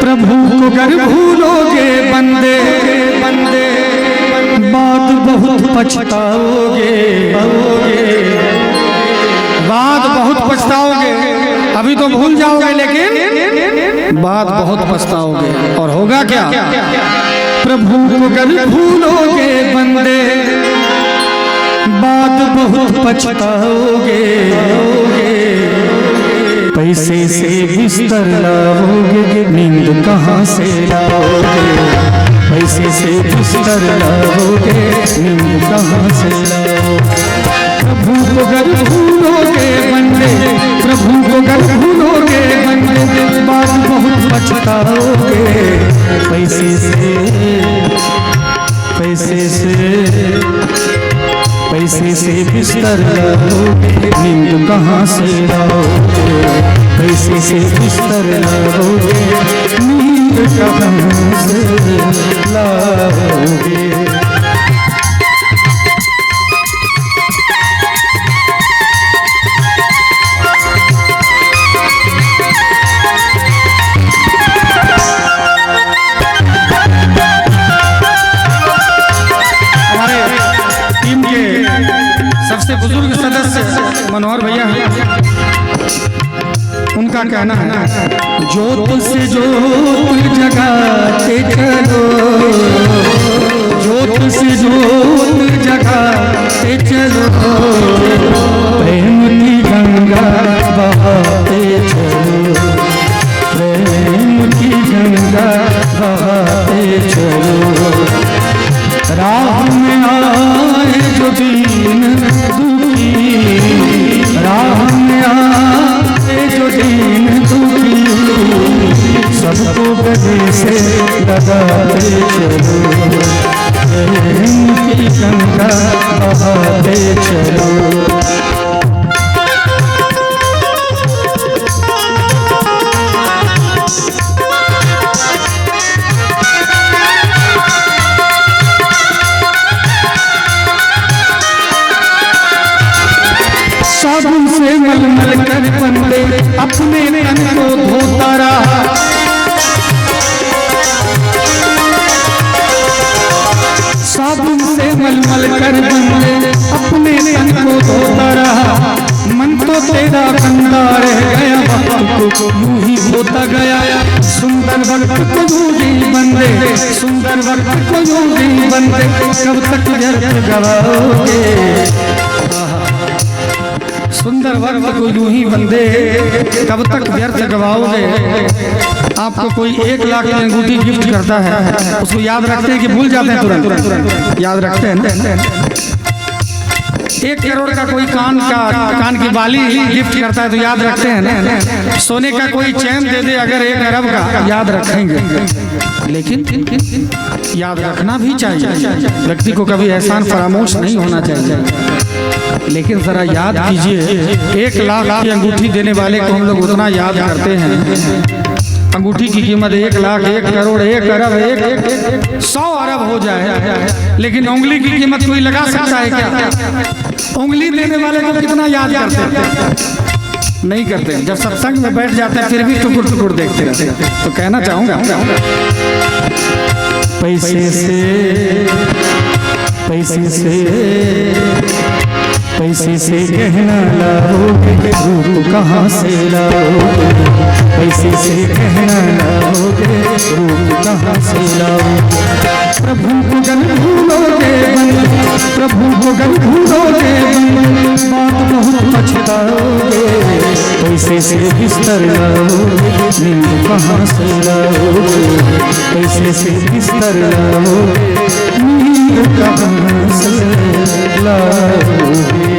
प्रभु को गर भूलोगे बंदे बंदे बात बहुत पछताओगे, बात बहुत पछताओगे। अभी तो भूल जाओगे लेकिन बात बहुत पछताओगे। और होगा क्या? प्रभु को गर भूलोगे बंदे बात बहुत पछताओगे। पैसे से बिस्तर लाओगे नींद कहाँ से लाओगे? पैसे से बिस्तर लाओगे नींद कहाँ से लाओगे? प्रभु को गर भूलोगे बंदे, प्रभु को गर भूलोगे बंदे बात बहुत पछताओगे। पैसे से पैसे से बिस्तर लाओगे नींद कहाँ से लाओगे? पैसे से बिस्तर लाओगे नींद कहाँ से लाओगे? सबसे बुजुर्ग सदस्य मनोहर भैया हैं, उनका कहना है जोत से जोत जगाते चलो, जोत से जोत जगाते चलो, प्रेम की गंगा बहाते चलो, प्रेम की गंगा बहाते चलो। राह में आए जो दीन दुखी, राह में आए जो दीन दुखी, सबको गले से लगाते चलो, प्रेम की गंगा बहाते चलो। साबुन से मलमल कर बंदे अपने तन को धोता रहा, साबुन से मलमल कर बंदे अपने तन को धोता रहा। मन तो तेरा गंदा रह गया, वक्त को यूं ही होता गया। सुंदर वक्त को यूं ही बंदे, सुंदर वक्त को यूं ही बंदे कब तक व्यर्थ गवाओगे? सुंदर वक्त को यूं ही बंदे कब तक व्यर्थ गवाओगे? आपको कोई 1 लाख की अंगूठी गिफ्ट करता है, उसको याद रखते हैं कि भूल जाते हैं? तुरंत याद रखते हैं। 1 करोड़ का कोई कान की बाली गिफ्ट करता है तो याद रखते हैं ना? सोने का कोई चैन दे दे अगर 1 अरब का, याद रखेंगे। लेकिन याद रखना भी चाहिए, व्यक्ति को कभी एहसान फरामोश नहीं होना चाहिए। लेकिन जरा याद कीजिए, 1 लाख की अंगूठी देने वाले को हम लोग उतना याद करते हैं। अंगूठी की कीमत 1 लाख, 1 करोड़, 1 अरब, 100 अरब हो जाए, लेकिन उंगली की कीमत कोई लगा सकता है क्या? उंगली देने वाले को कितना याद करते हैं? नहीं करते। जब सत्संग में बैठ जाते हैं फिर भी टुकुर टुकुर देखते रहते हैं। तो कहना चाहूंगा पैसे से गहना लाओगे रूप कहाँ से लाओगे? पैसे से गहना लाओगे रूप कहाँ से लाओगे? प्रभु को गल भूलोगे बंदे, प्रभु को गल भूलोगे बंदे बात बहुत पछताओगे। पैसे से बिस्तर लाओगे नींद कहाँ से लाओगे? पैसे से बिस्तर लाओगे नींद कहाँ से लाओगे?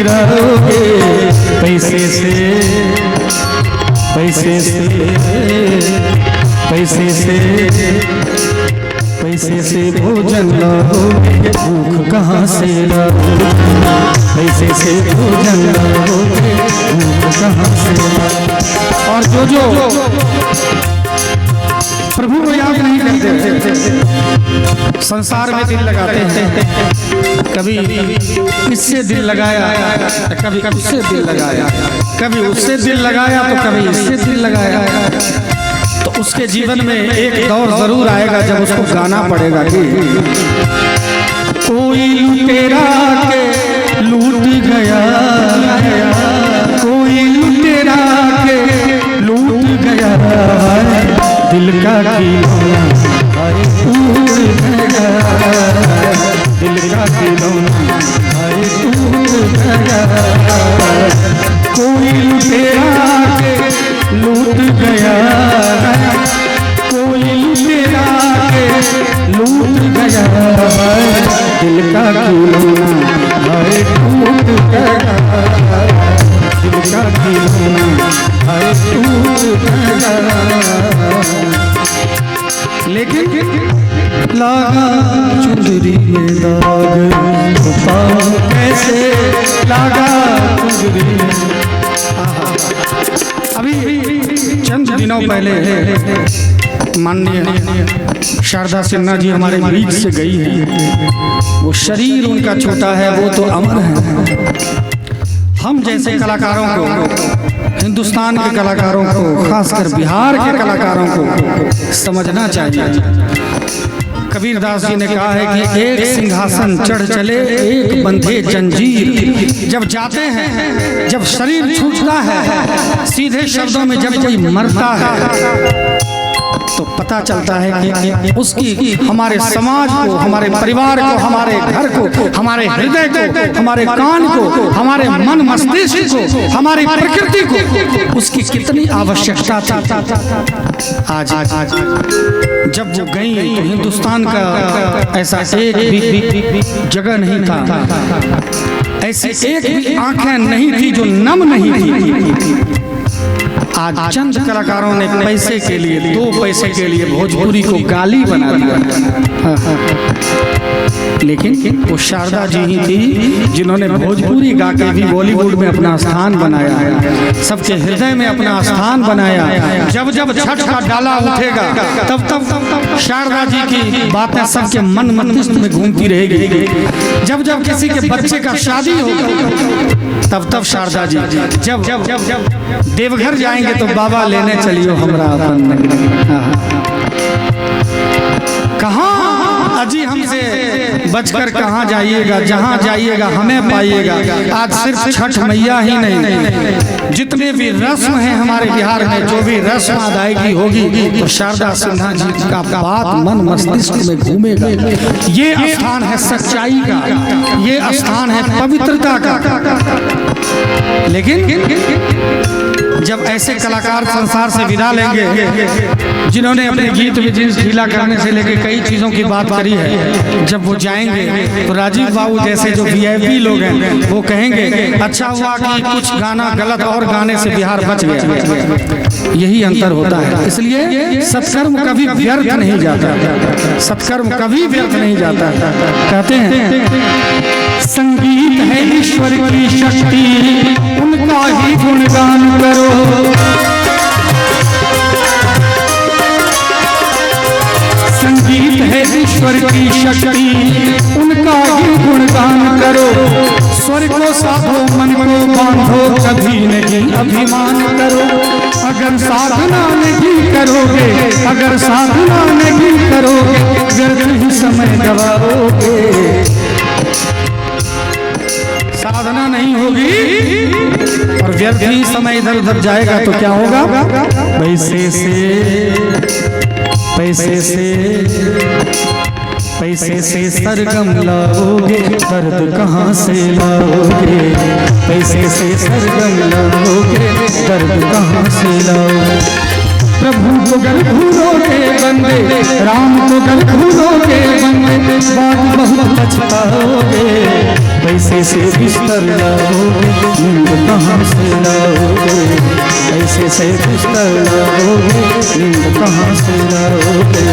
गिराओगे, पैसे से पैसे से पैसे से पैसे से भोजन लाओगे, भूख कहाँ से लाओगे, पैसे से भोजन लाओगे, भूख कहाँ से लाओगे। और जो प्रभु को याद नहीं करते, संसार में दिल लगाते हैं, कभी इससे दिल लगाया, कभी उससे दिल लगाया, कभी उससे दिल लगाया तो कभी इससे दिल लगाया, तो उसके जीवन में एक दौर जरूर आएगा जब उसको गाना पड़ेगा कि कोई लुटेरा के लूट गया, कोई लुटेरा के लूट गया, दिल का खिलौना टूट गया, दिल का खिलौना टूट गया, कोई लुटेरा के लूट गया, कोई लुटेरा के लूट गया, दिल का खिलौना टूट गया, दिल का खिलौना टूट गया। लेकिन लागा चुंदरी में दाग, पाओ कैसे लागा चुंदरी में। अभी चंद दिनों पहले माननीय शारदा सिन्हा जी हमारे बीच से गई है। वो शरीर उनका छोटा है, वो तो अमर है। हम जैसे कलाकारों को, हिंदुस्तान के कलाकारों को, खासकर बिहार के कलाकारों को समझना चाहिए। कबीरदास जी ने कहा है कि एक सिंहासन चढ़ चले, एक बंधे जंजीर। जब जाते हैं, जब शरीर छूटता है, सीधे शब्दों में जब कोई मरता है तो पता चलता है कि उसकी हमारे समाज को, हमारे परिवार को, हमारे घर को, हमारे हृदय को, हमारे कान को, हमारे मन मस्तिष्क को, हमारी प्रकृति को उसकी कितनी आवश्यकता थी। आज जब वो गई तो हिंदुस्तान का ऐसा एक भी जगह नहीं था, ऐसी एक भी आंखें नहीं थी जो नम नहीं थी। आज चंद कलाकारों ने पैसे के लिए, 2 पैसे के लिए भोजपुरी को गाली बना दिया। लेकिन वो शारदा जी ही थी जिन्होंने भोजपुरी गा के भी बॉलीवुड में अपना स्थान बनाया, सबके हृदय में अपना स्थान बनाया। जब जब छठ का डाला उठेगा तब तब शारदा जी की बातें सबके मन मस्तिष्क में घूमती रहेगी। जब जब किसी के बच्चे का शादी होगा तब तब शारदा जी, जब जब जब जब देवघर जाएंगे तो बाबा लेने चलियो हमरा अपन, कहाँ अजी हमसे बचकर कहाँ जाइएगा, जहाँ जाइएगा हमें पाइएगा। आज सिर्फ छठ मैया ही नहीं, जितने भी रस्म हैं हमारे बिहार में, जो भी रस्म अदायगी होगी तो शारदा सिन्हा जी का बात मन मस्तिष्क में घूमेगा। ये स्थान है सच्चाई का, ये स्थान है पवित्रता का। लेकिन जब ऐसे कलाकार संसार से विदा लेंगे जिन्होंने अपने गीत में जींस ढीला करने से लेकर कई चीज़ों की बात करी है, जब वो जाएंगे तो राजीव बाबू जैसे जो वीआईपी लोग हैं वो कहेंगे अच्छा हुआ कि कुछ गाना गलत और गाने से बिहार बच गया। यही अंतर होता है। इसलिए सत्कर्म कभी व्यर्थ नहीं जाता, सत्कर्म कभी व्यर्थ नहीं जाता। कहते हैं संगीत है ईश्वर की शक्ति, उनका ही गुणगान करो। संगीत है ईश्वर की शक्ति, उनका ही गुणगान करो। स्वर को साधो, मन को बांधो, कभी नहीं अभिमान करो। अगर साधना नहीं करोगे, अगर साधना नहीं करोगे, व्यर्थ ही समय गवाओगे। साधना नहीं होगी और व्यर्थ ही समय इधर उधर जाएगा तो क्या होगा? पैसे से सरगम लाओगे, दर्द कहाँ से लाओगे? पैसे से सरगम लाओगे, दर्द कहाँ से लाओगे? प्रभु को गर भूलोगे बंदे, राम को गर भूलोगे बंदे, बात बहुत पछताओगे। पैसे से बिस्तर लाओगे, नींद कहाँ से लाओगे? पैसे से बिस्तर लाओगे, नींद कहाँ से लाओगे?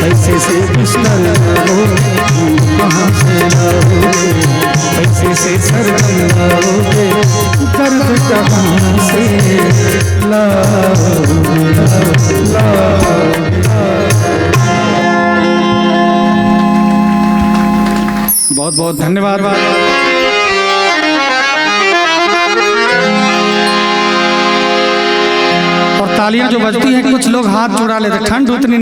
पैसे से बिस्तर लाओगे, नींद कहाँ से लाओगे? पैसे से सरगम लाओगे, दर्द कहाँ से लाओगे? बहुत बहुत धन्यवाद। और तालियां जो बजती हैं, कुछ लोग हाथ चुरा लेते, ठंड उतनी